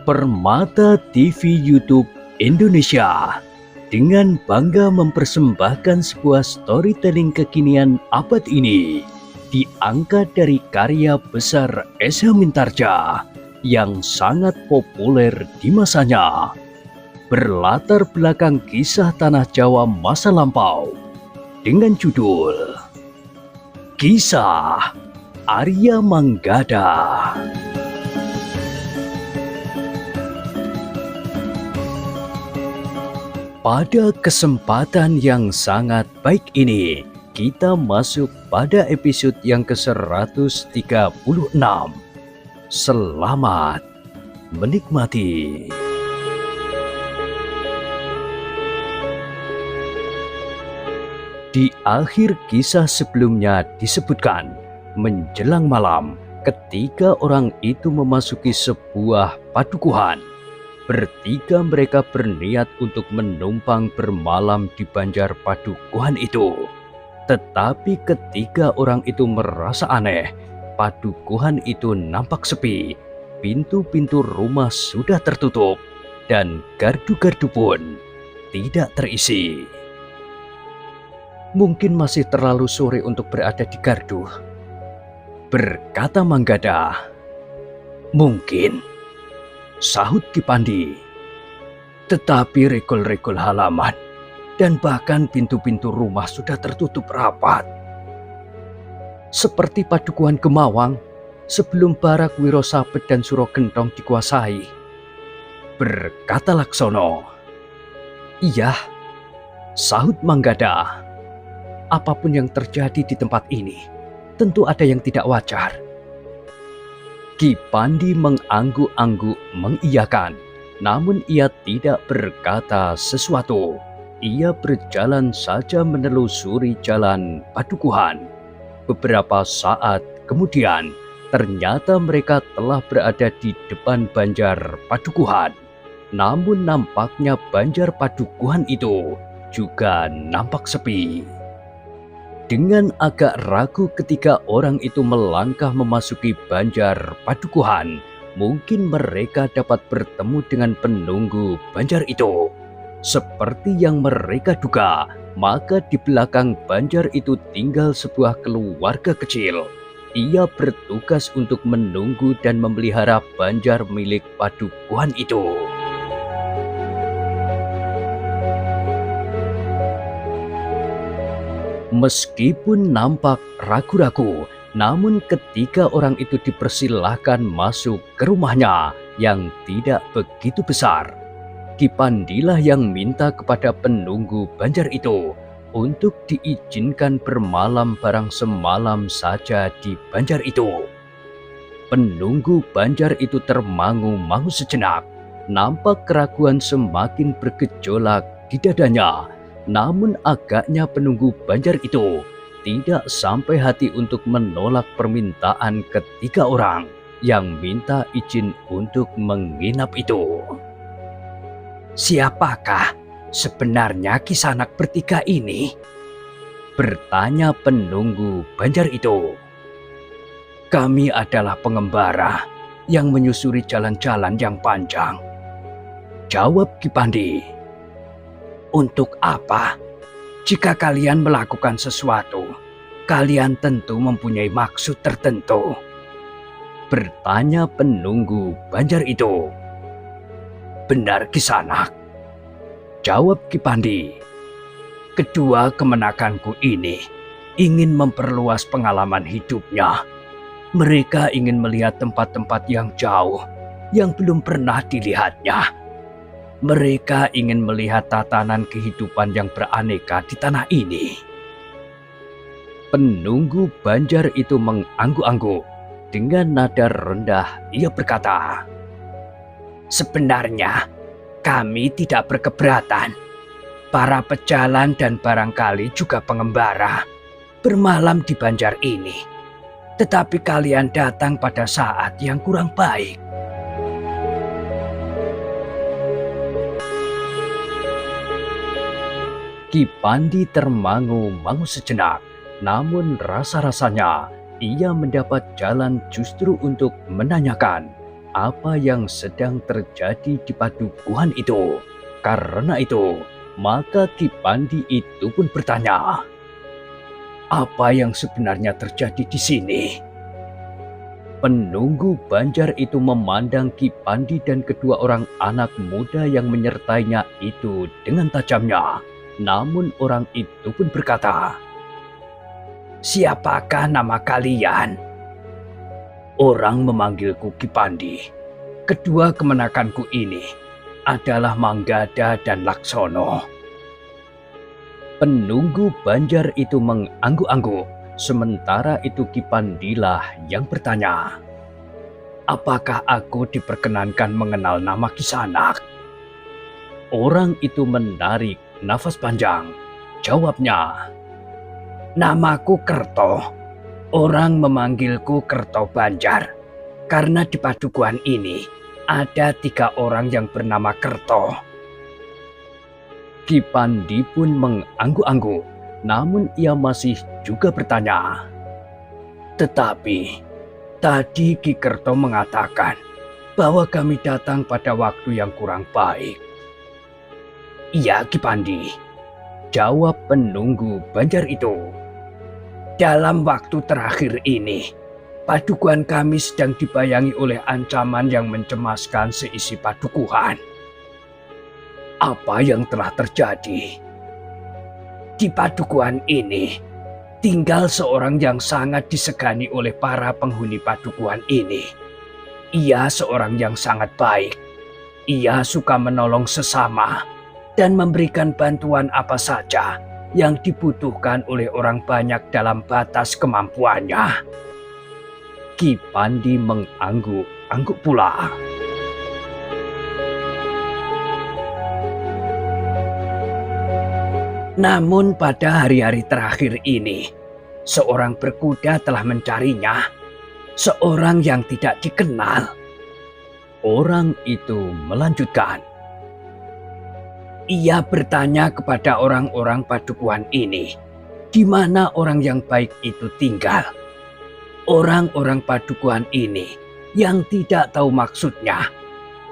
Permata TV YouTube Indonesia dengan bangga mempersembahkan sebuah storytelling kekinian abad ini, diangkat dari karya besar Esa Mintarja yang sangat populer di masanya, berlatar belakang kisah tanah Jawa masa lampau dengan judul Kisah Arya Manggada. Pada kesempatan yang sangat baik ini, kita masuk pada episode yang ke-136. Selamat menikmati. Di akhir kisah sebelumnya disebutkan, menjelang malam ketika orang itu memasuki sebuah padukuhan, bertiga mereka berniat untuk menumpang bermalam di Banjar Padukuhan itu. Tetapi ketika orang itu merasa aneh, padukuhan itu nampak sepi, pintu-pintu rumah sudah tertutup, dan gardu-gardu pun tidak terisi. Mungkin masih terlalu sore untuk berada di gardu, berkata Manggada. Mungkin, sahut Ki Pandi. Tetapi regol-regol halaman dan bahkan pintu-pintu rumah sudah tertutup rapat. Seperti padukuhan Gemawang sebelum Barak Wiro Sabet dan Suro Gentong dikuasai, berkata Laksono. Iya, sahut Manggada. Apapun yang terjadi di tempat ini, tentu ada yang tidak wajar. Ki Pandi mengangguk-angguk mengiyakan, namun ia tidak berkata sesuatu. Ia berjalan saja menelusuri jalan padukuhan. Beberapa saat kemudian, ternyata mereka telah berada di depan Banjar Padukuhan. Namun nampaknya Banjar Padukuhan itu juga nampak sepi. Dengan agak ragu ketika orang itu melangkah memasuki Banjar Padukuhan, mungkin mereka dapat bertemu dengan penunggu Banjar itu. Seperti yang mereka duga, maka di belakang Banjar itu tinggal sebuah keluarga kecil. Ia bertugas untuk menunggu dan memelihara Banjar milik Padukuhan itu. Meskipun nampak ragu-ragu, namun ketika orang itu dipersilahkan masuk ke rumahnya yang tidak begitu besar, Ki Pandilah yang minta kepada penunggu Banjar itu untuk diizinkan bermalam barang semalam saja di Banjar itu. Penunggu Banjar itu termangu-mangu sejenak, nampak keraguan semakin bergejolak di dadanya. Namun agaknya penunggu Banjar itu tidak sampai hati untuk menolak permintaan ketiga orang yang minta izin untuk menginap itu. Siapakah sebenarnya kisanak bertiga ini? Bertanya penunggu Banjar itu. Kami adalah pengembara yang menyusuri jalan-jalan yang panjang, jawab Ki Pandi. Untuk apa? Jika kalian melakukan sesuatu, kalian tentu mempunyai maksud tertentu, bertanya penunggu Banjar itu. Benar kisanak, jawab Ki Pandi. Kedua kemenakanku ini ingin memperluas pengalaman hidupnya. Mereka ingin melihat tempat-tempat yang jauh yang belum pernah dilihatnya. Mereka ingin melihat tatanan kehidupan yang beraneka di tanah ini. Penunggu Banjar itu mengangguk-angguk. Dengan nada rendah ia berkata, sebenarnya kami tidak berkeberatan. Para pejalan dan barangkali juga pengembara bermalam di Banjar ini. Tetapi kalian datang pada saat yang kurang baik. Ki Pandi termangu-mangu sejenak, namun rasa-rasanya ia mendapat jalan justru untuk menanyakan apa yang sedang terjadi di padukuhan itu. Karena itu, maka Ki Pandi itu pun bertanya, "Apa yang sebenarnya terjadi di sini?" Penunggu Banjar itu memandang Ki Pandi dan kedua orang anak muda yang menyertainya itu dengan tajamnya. Namun orang itu pun berkata, "Siapakah nama kalian?" "Orang memanggilku Ki Pandi. Kedua kemenakanku ini adalah Manggada dan Laksono." Penunggu Banjar itu mengangguk-angguk. Sementara itu Ki Pandilah yang bertanya, "Apakah aku diperkenankan mengenal nama Kisanak?" Orang itu menarik nafas panjang. Jawabnya, "Namaku Kerto. Orang memanggilku Kerto Banjar. Karena di padukuhan ini ada 3 orang yang bernama Kerto." Ki Pandi pun mengangguk-angguk. Namun ia masih juga bertanya, "Tetapi tadi Ki Kerto mengatakan bahwa kami datang pada waktu yang kurang baik." "Iya Ki Pandi," jawab penunggu Banjar itu. "Dalam waktu terakhir ini, padukuhan kami sedang dibayangi oleh ancaman yang mencemaskan seisi padukuhan." "Apa yang telah terjadi?" "Di padukuhan ini tinggal seorang yang sangat disegani oleh para penghuni padukuhan ini. Ia seorang yang sangat baik. Ia suka menolong sesama dan memberikan bantuan apa saja yang dibutuhkan oleh orang banyak dalam batas kemampuannya." Ki Pandi mengangguk-angguk pula. Namun pada hari-hari terakhir ini, seorang berkuda telah mencarinya, seorang yang tidak dikenal. Orang itu melanjutkan, "Ia bertanya kepada orang-orang padukuhan ini, di mana orang yang baik itu tinggal. Orang-orang padukuhan ini yang tidak tahu maksudnya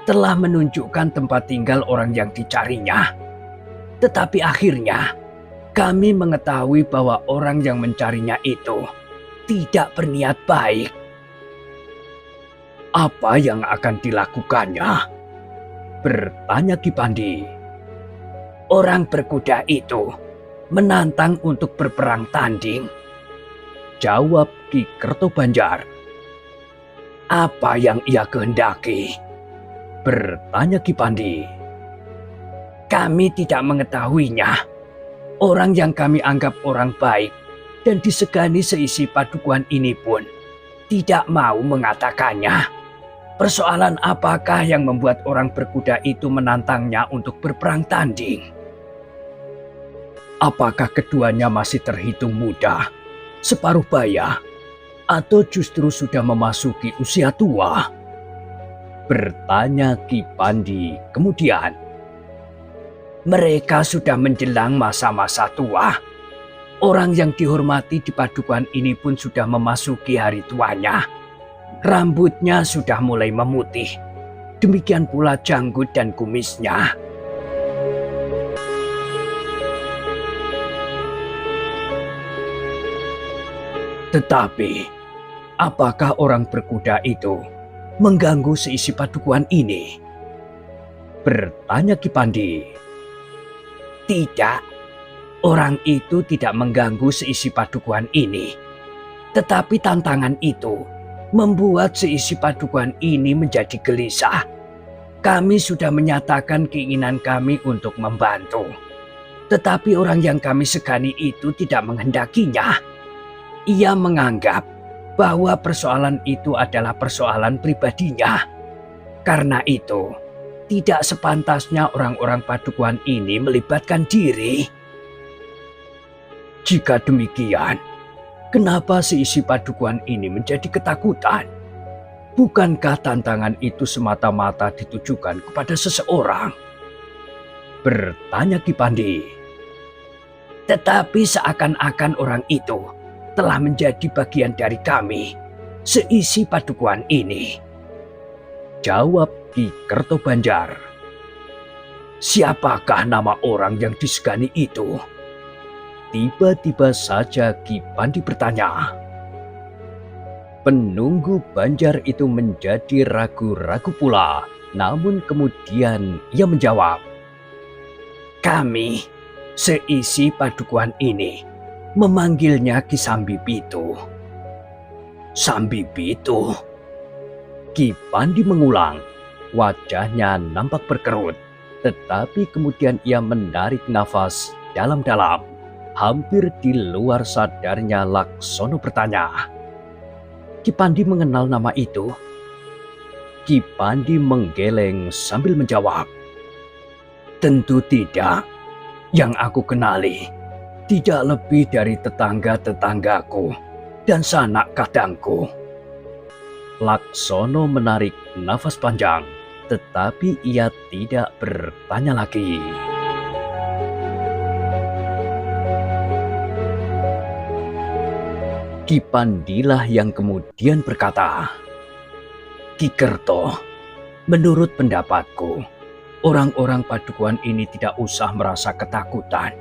telah menunjukkan tempat tinggal orang yang dicarinya. Tetapi akhirnya kami mengetahui bahwa orang yang mencarinya itu tidak berniat baik." "Apa yang akan dilakukannya?" bertanya Ki Pandi. "Orang berkuda itu menantang untuk berperang tanding," jawab Ki Kerto Banjar. "Apa yang ia kehendaki?" bertanya Ki Pandi. "Kami tidak mengetahuinya. Orang yang kami anggap orang baik dan disegani seisi padukuhan ini pun tidak mau mengatakannya. Persoalan apakah yang membuat orang berkuda itu menantangnya untuk berperang tanding?" "Apakah keduanya masih terhitung muda, separuh baya, atau justru sudah memasuki usia tua?" bertanya Ki Pandi kemudian. "Mereka sudah menjelang masa-masa tua. Orang yang dihormati di padukuhan ini pun sudah memasuki hari tuanya. Rambutnya sudah mulai memutih. Demikian pula janggut dan kumisnya." "Tetapi, apakah orang berkuda itu mengganggu seisi padukuhan ini?" bertanya Ki Pandi. "Tidak, orang itu tidak mengganggu seisi padukuhan ini. Tetapi tantangan itu membuat seisi padukuhan ini menjadi gelisah. Kami sudah menyatakan keinginan kami untuk membantu. Tetapi orang yang kami segani itu tidak menghendakinya. Ia menganggap bahwa persoalan itu adalah persoalan pribadinya. Karena itu, tidak sepantasnya orang-orang padukuhan ini melibatkan diri." "Jika demikian, kenapa seisi padukuhan ini menjadi ketakutan? Bukankah tantangan itu semata-mata ditujukan kepada seseorang?" bertanya Ki Pandi. "Tetapi seakan-akan orang itu telah menjadi bagian dari kami, seisi padukuhan ini." Jawab Ki Kertobanjar. Siapakah nama orang yang disegani itu? Tiba-tiba saja Ki Pandi bertanya. Penunggu Banjar itu menjadi ragu-ragu pula, namun kemudian ia menjawab. Kami, seisi padukuhan ini, memanggilnya Ki Sambipitu. Sambipitu? Ki Pandi mengulang, wajahnya nampak berkerut, tetapi kemudian ia menarik nafas dalam-dalam. Hampir di luar sadarnya Laksono bertanya, Ki Pandi mengenal nama itu? Ki Pandi menggeleng sambil menjawab, tentu tidak. Yang aku kenali tidak lebih dari tetangga-tetanggaku dan sanak kadangku. Laksono menarik nafas panjang, tetapi ia tidak bertanya lagi. Ki Pandilah yang kemudian berkata, Ki Kerto, menurut pendapatku, orang-orang padukuhan ini tidak usah merasa ketakutan.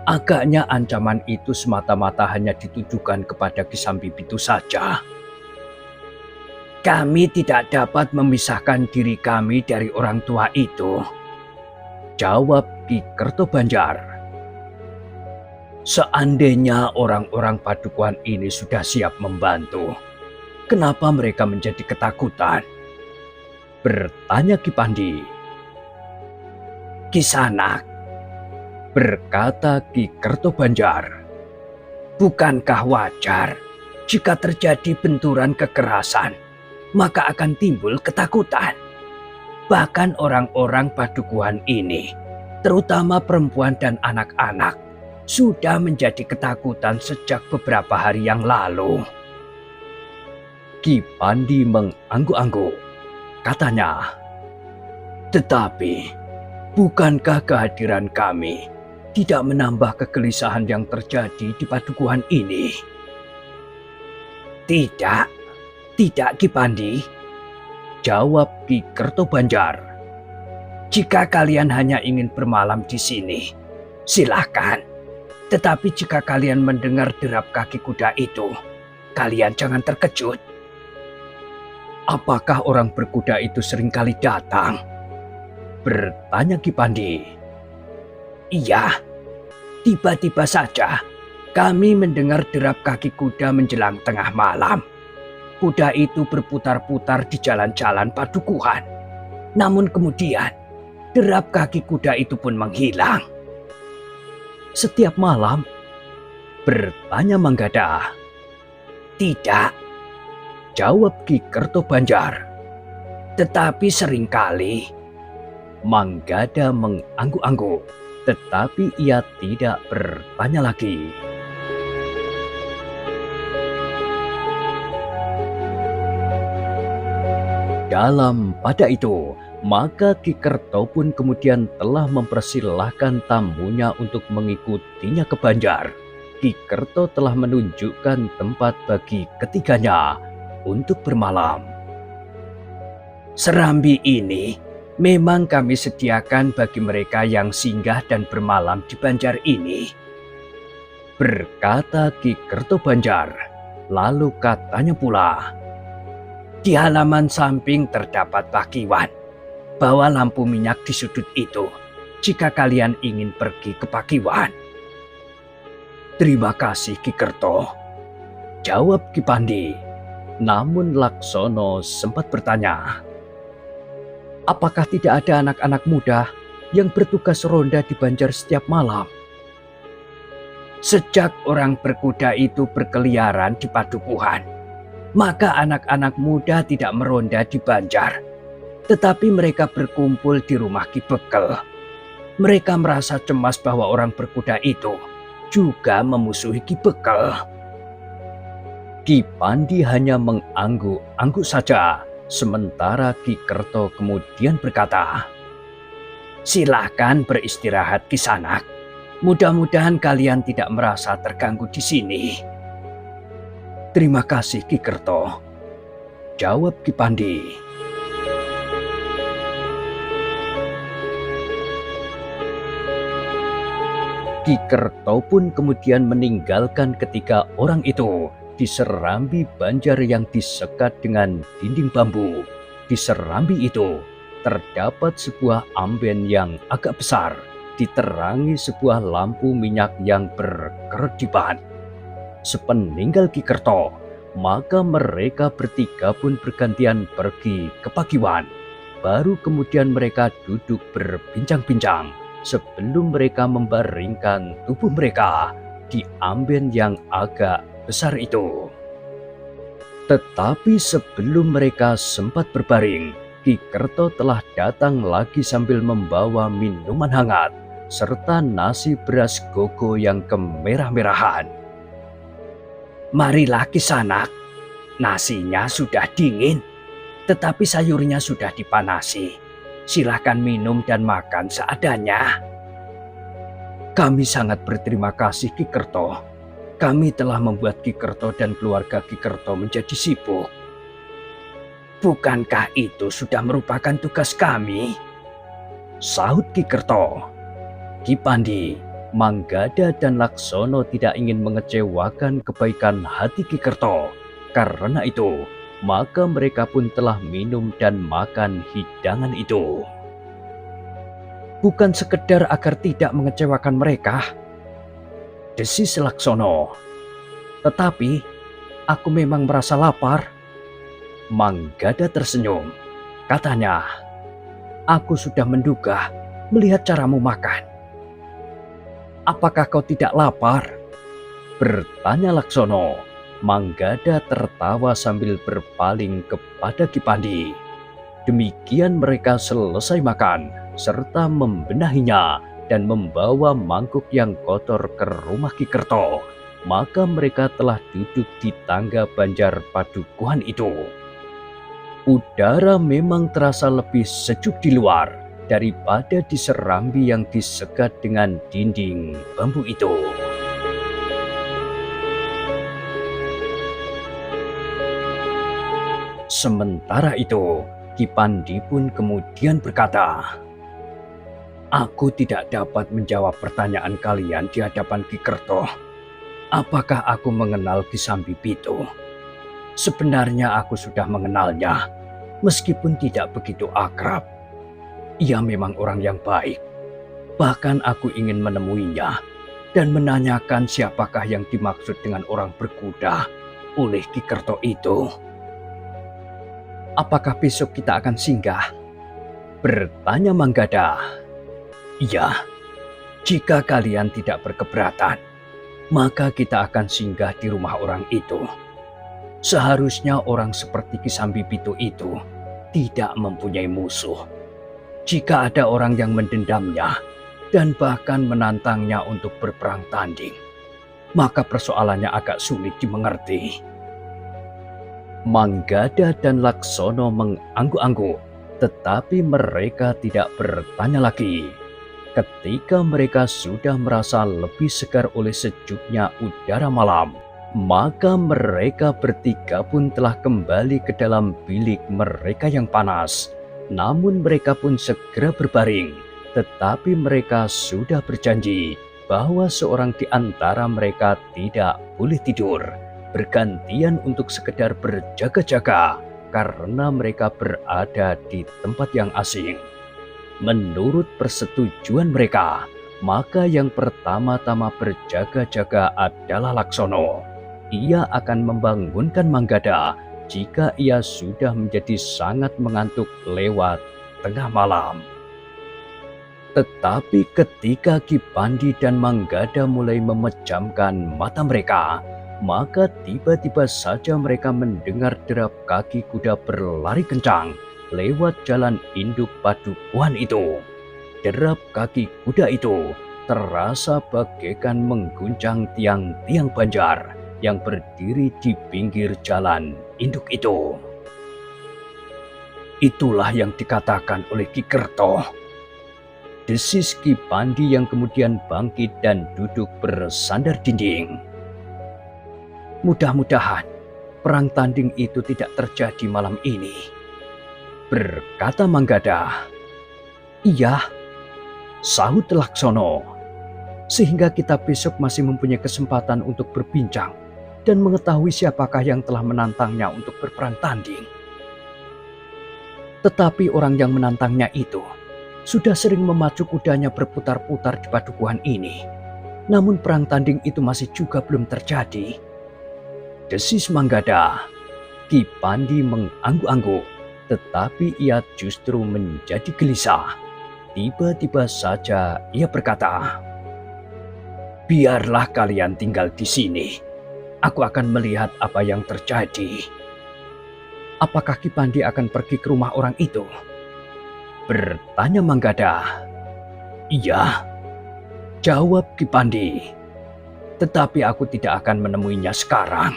Agaknya ancaman itu semata-mata hanya ditujukan kepada Ki Sambipitu saja. Kami tidak dapat memisahkan diri kami dari orang tua itu, jawab Ki Kertobanjar. Seandainya orang-orang padukuhan ini sudah siap membantu, kenapa mereka menjadi ketakutan? Bertanya Ki Pandi. Kisanak, berkata Ki Kertobanjar, bukankah wajar jika terjadi benturan kekerasan, maka akan timbul ketakutan? Bahkan orang-orang padukuhan ini, terutama perempuan dan anak-anak, sudah menjadi ketakutan sejak beberapa hari yang lalu. Ki Pandi mengangguk-angguk. Katanya, tetapi bukankah kehadiran kami tidak menambah kegelisahan yang terjadi di padukuhan ini? Tidak Ki Pandi, jawab Ki Kertobanjar. Jika kalian hanya ingin bermalam di sini, silahkan. Tetapi jika kalian mendengar derap kaki kuda itu, kalian jangan terkejut. Apakah orang berkuda itu seringkali datang? Bertanya Ki Pandi. Iya, tiba-tiba saja kami mendengar derap kaki kuda menjelang tengah malam. Kuda itu berputar-putar di jalan-jalan padukuhan. Namun kemudian derap kaki kuda itu pun menghilang. Setiap malam? Bertanya Manggada. Tidak, jawab Ki Kertobanjar. Tetapi seringkali. Manggada mengangguk-angguk, tetapi ia tidak bertanya lagi. Dalam pada itu, maka Ki Kerto pun kemudian telah mempersilahkan tamunya untuk mengikutinya ke Banjar. Ki Kerto telah menunjukkan tempat bagi ketiganya untuk bermalam. Serambi ini memang kami sediakan bagi mereka yang singgah dan bermalam di Banjar ini, berkata Ki Kertobanjar. Lalu katanya pula, di halaman samping terdapat pakiwan. Bawa lampu minyak di sudut itu jika kalian ingin pergi ke pakiwan. Terima kasih Ki Kerto, jawab Ki Pandi. Namun Laksono sempat bertanya, apakah tidak ada anak-anak muda yang bertugas ronda di Banjar setiap malam? Sejak orang berkuda itu berkeliaran di padukuhan, maka anak-anak muda tidak meronda di Banjar, tetapi mereka berkumpul di rumah Ki Bekel. Mereka merasa cemas bahwa orang berkuda itu juga memusuhi Ki Bekel. Ki Pandi hanya mengangguk-angguk saja, sementara Ki Kerto kemudian berkata, silakan beristirahat Kisanak. Mudah-mudahan kalian tidak merasa terganggu di sini. Terima kasih Ki Kerto, jawab Ki Pandi. Ki Kerto pun kemudian meninggalkan ketika orang itu diserambi banjar yang disekat dengan dinding bambu. Di serambi itu terdapat sebuah amben yang agak besar, diterangi sebuah lampu minyak yang berkerdipan. Sepeninggal Ki Kerto, maka mereka bertiga pun bergantian pergi ke Pakiwan. Baru kemudian mereka duduk berbincang-bincang sebelum mereka membaringkan tubuh mereka di amben yang agak besar itu. Tetapi sebelum mereka sempat berbaring, Ki Kerto telah datang lagi sambil membawa minuman hangat serta nasi beras gogo yang kemerah-merahan. "Marilah Kisanak, nasinya sudah dingin, tetapi sayurnya sudah dipanasi. Silahkan minum dan makan seadanya." "Kami sangat berterima kasih Ki Kerto. Kami telah membuat Ki Kerto dan keluarga Ki Kerto menjadi sibuk." "Bukankah itu sudah merupakan tugas kami?" sahut Ki Kerto. Ki Pandi, Manggada dan Laksono tidak ingin mengecewakan kebaikan hati Ki Kerto. Karena itu, maka mereka pun telah minum dan makan hidangan itu. "Bukan sekedar agar tidak mengecewakan mereka," desis Laksono, "tetapi aku memang merasa lapar." Manggada tersenyum. Katanya, "Aku sudah menduga melihat caramu makan." "Apakah kau tidak lapar?" bertanya Laksono. Manggada tertawa sambil berpaling kepada Ki Pandi. Demikian mereka selesai makan serta membenahinya dan membawa mangkuk yang kotor ke rumah Ki Kerto. Maka mereka telah duduk di tangga banjar padukuhan itu. Udara memang terasa lebih sejuk di luar daripada di serambi yang disekat dengan dinding bambu itu. Sementara itu, Ki Pandi pun kemudian berkata, "Aku tidak dapat menjawab pertanyaan kalian di hadapan Ki Kerto. Apakah aku mengenal Ki Sambipito? Sebenarnya aku sudah mengenalnya, meskipun tidak begitu akrab. Ia memang orang yang baik. Bahkan aku ingin menemuinya dan menanyakan siapakah yang dimaksud dengan orang berkuda oleh Ki Kerto itu." "Apakah besok kita akan singgah?" bertanya Manggada. "Iya, jika kalian tidak berkeberatan, maka kita akan singgah di rumah orang itu. Seharusnya orang seperti Ki Sambipito itu tidak mempunyai musuh. Jika ada orang yang mendendamnya dan bahkan menantangnya untuk berperang tanding, maka persoalannya agak sulit dimengerti." Manggada dan Laksono mengangguk-angguk, tetapi mereka tidak bertanya lagi. Ketika mereka sudah merasa lebih segar oleh sejuknya udara malam, maka mereka bertiga pun telah kembali ke dalam bilik mereka yang panas. Namun mereka pun segera berbaring, tetapi mereka sudah berjanji bahwa seorang di antara mereka tidak boleh tidur, bergantian untuk sekedar berjaga-jaga karena mereka berada di tempat yang asing. Menurut persetujuan mereka, maka yang pertama-tama berjaga-jaga adalah Laksono. Ia akan membangunkan Manggada jika ia sudah menjadi sangat mengantuk lewat tengah malam. Tetapi ketika Ki Pandi dan Manggada mulai memejamkan mata mereka, maka tiba-tiba saja mereka mendengar derap kaki kuda berlari kencang lewat jalan induk padukuhan itu. Derap kaki kuda itu terasa bagaikan mengguncang tiang-tiang banjar yang berdiri di pinggir jalan induk itu. "Itulah yang dikatakan oleh Ki Kerto," desis Ki Pandi yang kemudian bangkit dan duduk bersandar dinding. "Mudah-mudahan perang tanding itu tidak terjadi malam ini," berkata Manggada. "Iya," sahut Laksono. sehingga kita besok masih mempunyai kesempatan untuk berbincang dan mengetahui siapakah yang telah menantangnya untuk berperang tanding. Tetapi orang yang menantangnya itu sudah sering memacu kudanya berputar-putar di padukuhan ini. Namun perang tanding itu masih juga belum terjadi. Desis Manggada. Ki Pandi mengangguk-angguk, tetapi ia justru menjadi gelisah. Tiba-tiba saja ia berkata, "Biarlah kalian tinggal di sini. Aku akan melihat apa yang terjadi." "Apakah Ki Pandi akan pergi ke rumah orang itu?" bertanya Manggada. "Iya," jawab Ki Pandi. "Tetapi aku tidak akan menemuinya sekarang."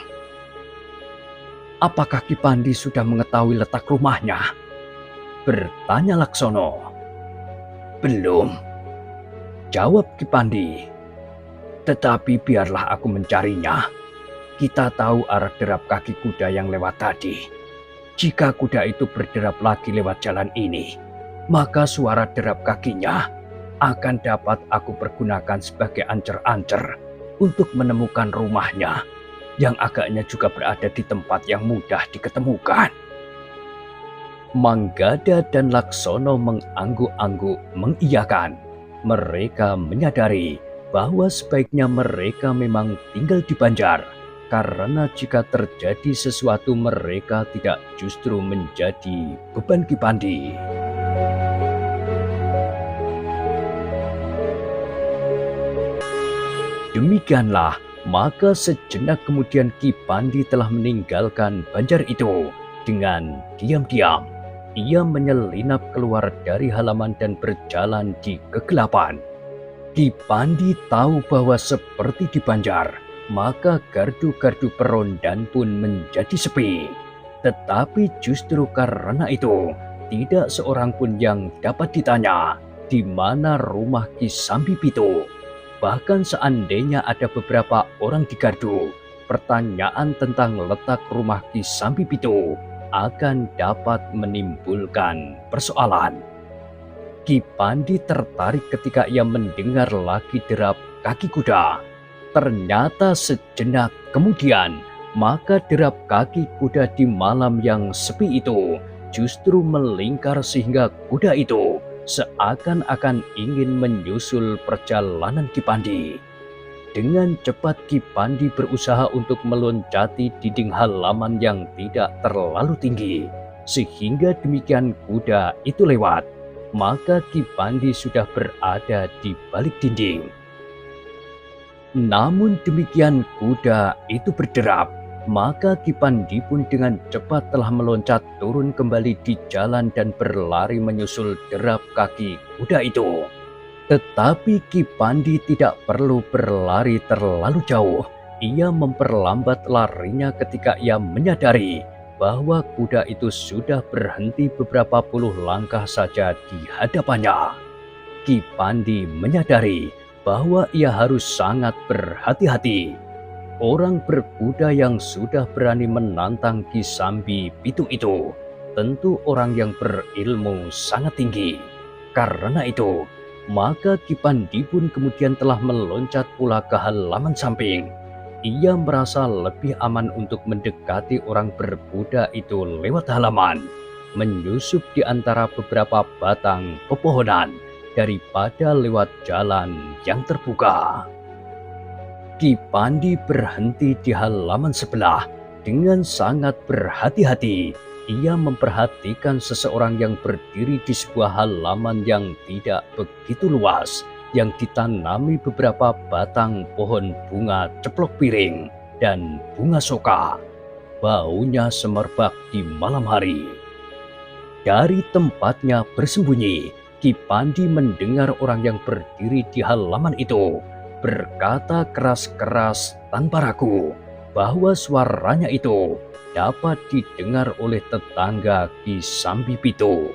"Apakah Ki Pandi sudah mengetahui letak rumahnya?" bertanya Laksono. "Belum," jawab Ki Pandi. "Tetapi biarlah aku mencarinya. Kita tahu arah derap kaki kuda yang lewat tadi. Jika kuda itu berderap lagi lewat jalan ini, maka suara derap kakinya akan dapat aku pergunakan sebagai ancer-ancer untuk menemukan rumahnya yang agaknya juga berada di tempat yang mudah diketemukan." Manggada dan Laksono mengangguk-angguk mengiyakan. Mereka menyadari bahwa sebaiknya mereka memang tinggal di Banjar, karena jika terjadi sesuatu mereka tidak justru menjadi beban Ki Pandi. Demikianlah, maka sejenak kemudian Ki Pandi telah meninggalkan Banjar itu. Dengan diam-diam, ia menyelinap keluar dari halaman dan berjalan di kegelapan. Ki Pandi tahu bahwa seperti di Banjar, maka gardu-gardu perondan pun menjadi sepi. Tetapi justru karena itu, tidak seorang pun yang dapat ditanya di mana rumah Ki Sambi Pitu. Bahkan seandainya ada beberapa orang di gardu, pertanyaan tentang letak rumah Ki Sambi Pitu akan dapat menimbulkan persoalan. Ki Pandi tertarik ketika ia mendengar lagi derap kaki kuda. Ternyata sejenak kemudian, maka derap kaki kuda di malam yang sepi itu justru melingkar sehingga kuda itu seakan-akan ingin menyusul perjalanan Ki Pandi. Dengan cepat Ki Pandi berusaha untuk meloncati dinding halaman yang tidak terlalu tinggi, sehingga demikian kuda itu lewat, maka Ki Pandi sudah berada di balik dinding. Namun demikian kuda itu berderap, maka Ki Pandi pun dengan cepat telah meloncat turun kembali di jalan dan berlari menyusul derap kaki kuda itu. Tetapi Ki Pandi tidak perlu berlari terlalu jauh. Ia memperlambat larinya ketika ia menyadari bahwa kuda itu sudah berhenti beberapa puluh langkah saja di hadapannya. Ki Pandi menyadari bahwa ia harus sangat berhati-hati. Orang berkuda yang sudah berani menantang Ki Sambi Pitu itu tentu orang yang berilmu sangat tinggi. Karena itu, maka Ki Pandi pun kemudian telah meloncat pula ke halaman samping. Ia merasa lebih aman untuk mendekati orang berkuda itu lewat halaman, menyusup di antara beberapa batang pepohonan daripada lewat jalan yang terbuka. Ki Pandi berhenti di halaman sebelah dengan sangat berhati-hati. Ia memperhatikan seseorang yang berdiri di sebuah halaman yang tidak begitu luas, yang ditanami beberapa batang pohon bunga ceplok piring dan bunga soka. Baunya semerbak di malam hari. Dari tempatnya bersembunyi, Ki Pandi mendengar orang yang berdiri di halaman itu berkata keras-keras tanpa ragu bahwa suaranya itu dapat didengar oleh tetangga Ki Sambi Pitu.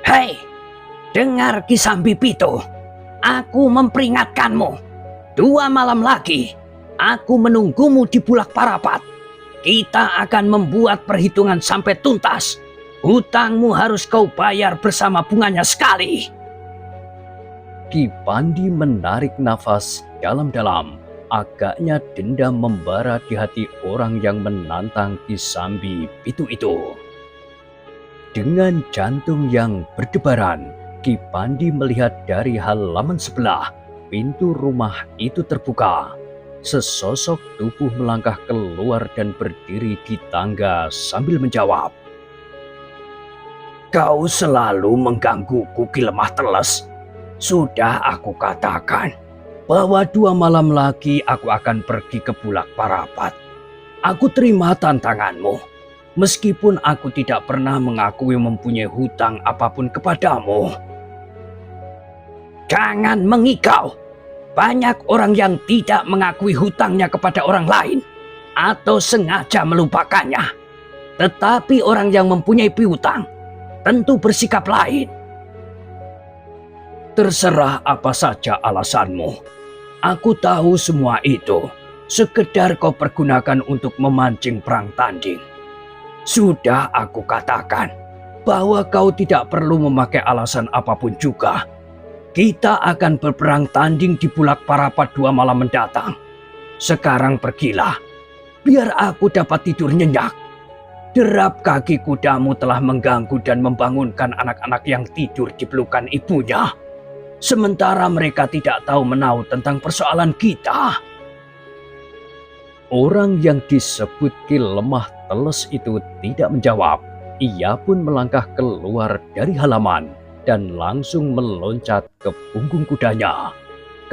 "Hei, dengar Ki Sambi Pitu, aku memperingatkanmu. 2 malam lagi, aku menunggumu di Bulak Parapat. Kita akan membuat perhitungan sampai tuntas. Hutangmu harus kau bayar bersama bunganya sekali." Ki Pandi menarik nafas dalam-dalam. Agaknya dendam membara di hati orang yang menantang Ki Sambi Pitu itu. Dengan jantung yang berdebaran, Ki Pandi melihat dari halaman sebelah. Pintu rumah itu terbuka. Sesosok tubuh melangkah keluar dan berdiri di tangga sambil menjawab. Kau selalu menggangguku, Ki Lemah Teles. Sudah aku katakan bahwa 2 malam lagi aku akan pergi ke Bulak Parapat. Aku terima tantanganmu, meskipun aku tidak pernah mengakui mempunyai hutang apapun kepadamu. Jangan mengikau. Banyak orang yang tidak mengakui hutangnya kepada orang lain atau sengaja melupakannya. Tetapi orang yang mempunyai piutang tentu bersikap lain. Terserah apa saja alasanmu. Aku tahu semua itu sekedar kau pergunakan untuk memancing perang tanding. Sudah aku katakan bahwa kau tidak perlu memakai alasan apapun juga. Kita akan berperang tanding di Bulak Parapat 2 malam mendatang. Sekarang pergilah, biar aku dapat tidur nyenyak. Derap kaki kudamu telah mengganggu dan membangunkan anak-anak yang tidur di pelukan ibunya. Sementara mereka tidak tahu menahu tentang persoalan kita. Orang yang disebut Ki Lemah Teles itu tidak menjawab. Ia pun melangkah keluar dari halaman dan langsung meloncat ke punggung kudanya.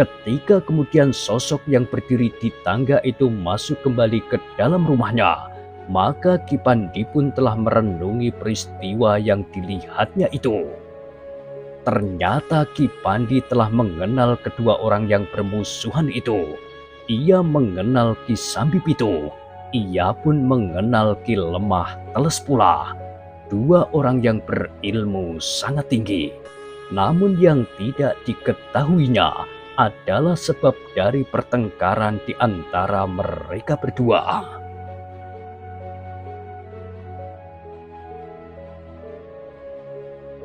Ketika kemudian sosok yang berdiri di tangga itu masuk kembali ke dalam rumahnya, maka Ki Pandi pun telah merenungi peristiwa yang dilihatnya itu. Ternyata Ki Pandi telah mengenal kedua orang yang bermusuhan itu. Ia mengenal Ki Sambi Pitu. Ia pun mengenal Ki Lemah Teles pula. 2 orang yang berilmu sangat tinggi. Namun yang tidak diketahuinya adalah sebab dari pertengkaran di antara mereka berdua.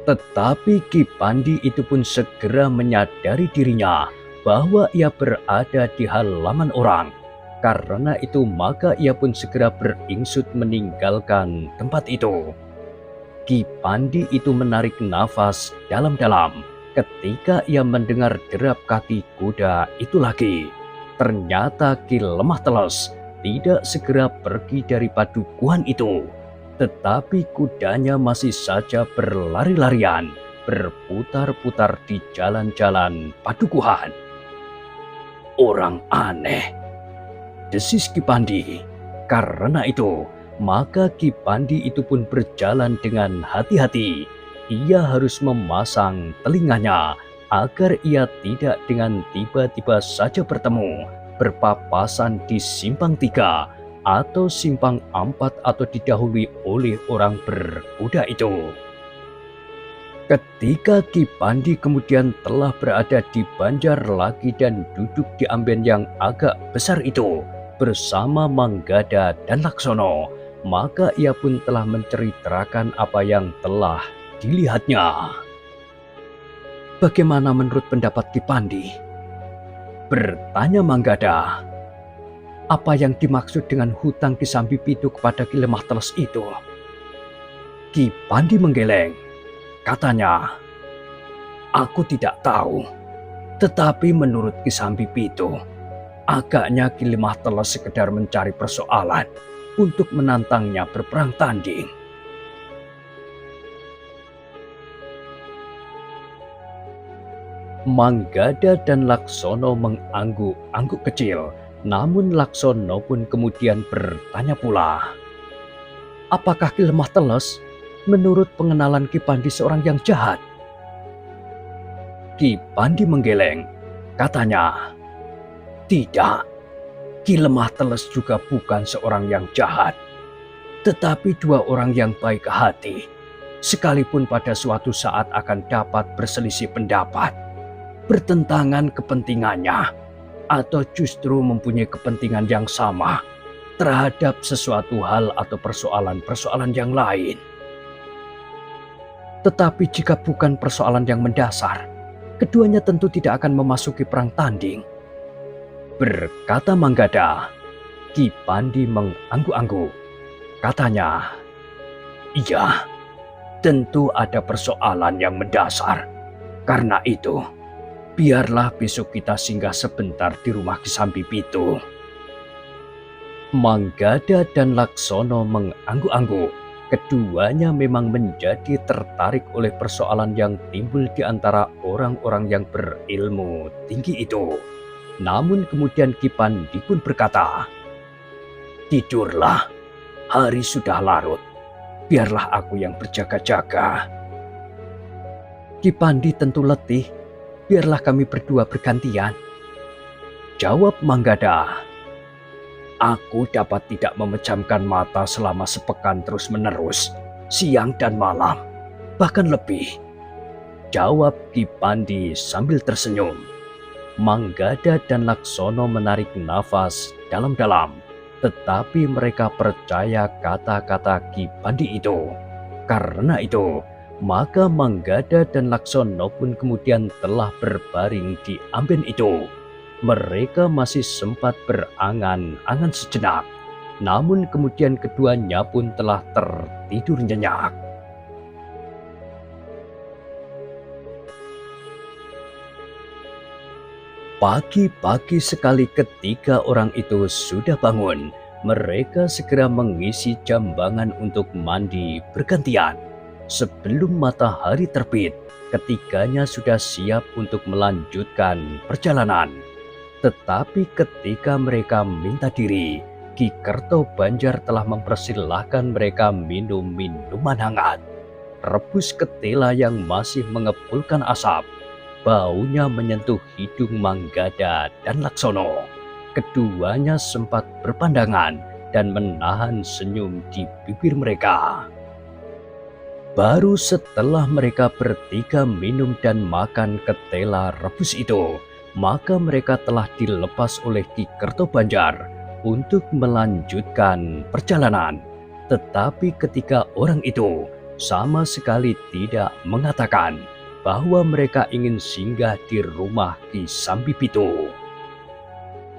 Tetapi Ki Pandi itu pun segera menyadari dirinya bahwa ia berada di halaman orang. Karena itu maka ia pun segera beringsut meninggalkan tempat itu. Ki Pandi itu menarik nafas dalam-dalam ketika ia mendengar derap kaki kuda itu lagi. Ternyata Ki Lemah Teles tidak segera pergi dari padukuhan itu. Tetapi kudanya masih saja berlari-larian, berputar-putar di jalan-jalan padukuhan. Orang aneh, desis Ki Pandi. Karena itu, maka Ki Pandi itu pun berjalan dengan hati-hati. Ia harus memasang telinganya agar ia tidak dengan tiba-tiba saja bertemu, berpapasan di simpang 3 atau simpang 4 atau didahului oleh orang berkuda itu. Ketika Ki Pandi kemudian telah berada di Banjar lagi dan duduk di amben yang agak besar itu bersama Manggada dan Laksono, maka ia pun telah menceritakan apa yang telah dilihatnya. Bagaimana menurut pendapat Ki Pandi? Bertanya Manggada. Apa yang dimaksud dengan hutang Ki Sambi Pitu kepada Ki Lemah Teles itu? Ki Pandi menggeleng. Katanya, aku tidak tahu. Tetapi menurut Ki Sambi Pitu, agaknya Ki Lemah Teles sekedar mencari persoalan untuk menantangnya berperang tanding. Manggada dan Laksono mengangguk-angguk kecil. Namun Laksono pun kemudian bertanya pula. Apakah Ki Lemah Teles menurut pengenalan Ki Pandi seorang yang jahat? Ki Pandi menggeleng. Katanya, tidak. Ki Lemah Teles juga bukan seorang yang jahat. Tetapi 2 orang yang baik hati. Sekalipun pada suatu saat akan dapat berselisih pendapat, bertentangan kepentingannya, atau justru mempunyai kepentingan yang sama terhadap sesuatu hal atau persoalan-persoalan yang lain. Tetapi jika bukan persoalan yang mendasar, keduanya tentu tidak akan memasuki perang tanding. Berkata Manggada. Ki Pandi mengangguk-angguk. Katanya, iya, tentu ada persoalan yang mendasar. Karena itu, biarlah besok kita singgah sebentar di rumah Ki Sambi Pitu. Manggada dan Laksono mengangguk-angguk. Keduanya memang menjadi tertarik oleh persoalan yang timbul di antara orang-orang yang berilmu tinggi itu. Namun kemudian Ki Pandi pun berkata, tidurlah, hari sudah larut. Biarlah aku yang berjaga-jaga. Ki Pandi tentu letih. Biarlah kami berdua bergantian. Jawab Manggada. Aku dapat tidak memejamkan mata selama sepekan terus-menerus, siang dan malam, bahkan lebih. Jawab Ki Pandi sambil tersenyum. Manggada dan Laksono menarik nafas dalam-dalam. Tetapi mereka percaya kata-kata Ki Pandi itu. Karena itu, maka Manggada dan Laksono pun kemudian telah berbaring di amben itu. Mereka masih sempat berangan-angan sejenak. Namun kemudian keduanya pun telah tertidur nyenyak. Pagi-pagi sekali ketika orang itu sudah bangun, mereka segera mengisi jambangan untuk mandi bergantian. Sebelum matahari terbit, ketiganya sudah siap untuk melanjutkan perjalanan. Tetapi ketika mereka minta diri, Ki Kertobanjar telah mempersilahkan mereka minum minuman hangat. Rebus ketela yang masih mengepulkan asap. Baunya menyentuh hidung Manggada dan Laksono. Keduanya sempat berpandangan dan menahan senyum di bibir mereka. Baru setelah mereka bertiga minum dan makan ketela rebus itu, maka mereka telah dilepas oleh Ki Kertobanjar untuk melanjutkan perjalanan. Tetapi ketika orang itu sama sekali tidak mengatakan bahwa mereka ingin singgah di rumah Ki Sambi Pitu.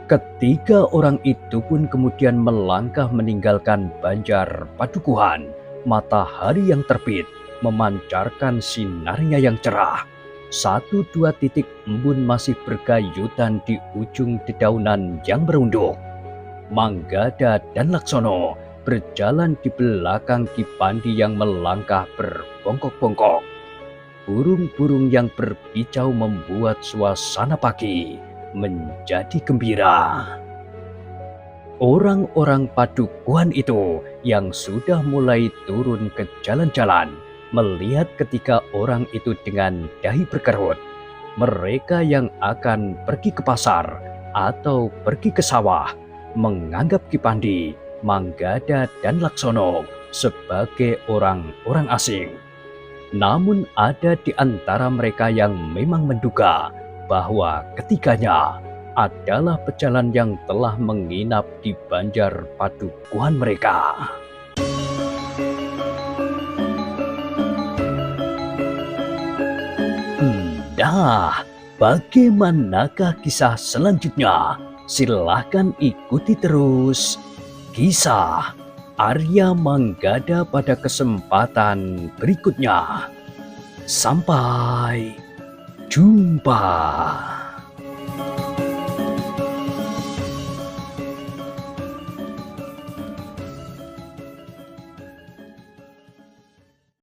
Ketiga orang itu pun kemudian melangkah meninggalkan Banjar Padukuhan. Matahari yang terbit memancarkan sinarnya yang cerah. 1-2 titik embun masih bergayutan di ujung dedaunan yang merunduk. Manggada dan Laksono berjalan di belakang Ki Pandi yang melangkah berbongkok-bongkok. Burung-burung yang berkicau membuat suasana pagi menjadi gembira. Orang-orang Padukuhan itu yang sudah mulai turun ke jalan-jalan melihat ketika orang itu dengan dahi berkerut. Mereka yang akan pergi ke pasar atau pergi ke sawah menganggap Ki Pandi, Manggada dan Laksono sebagai orang-orang asing. Namun ada di antara mereka yang memang menduga bahwa ketiganya adalah pejalan yang telah menginap di Banjar Padukuhan mereka. Nah, bagaimanakah kisah selanjutnya? Silahkan ikuti terus kisah Arya Manggada pada kesempatan berikutnya. Sampai jumpa.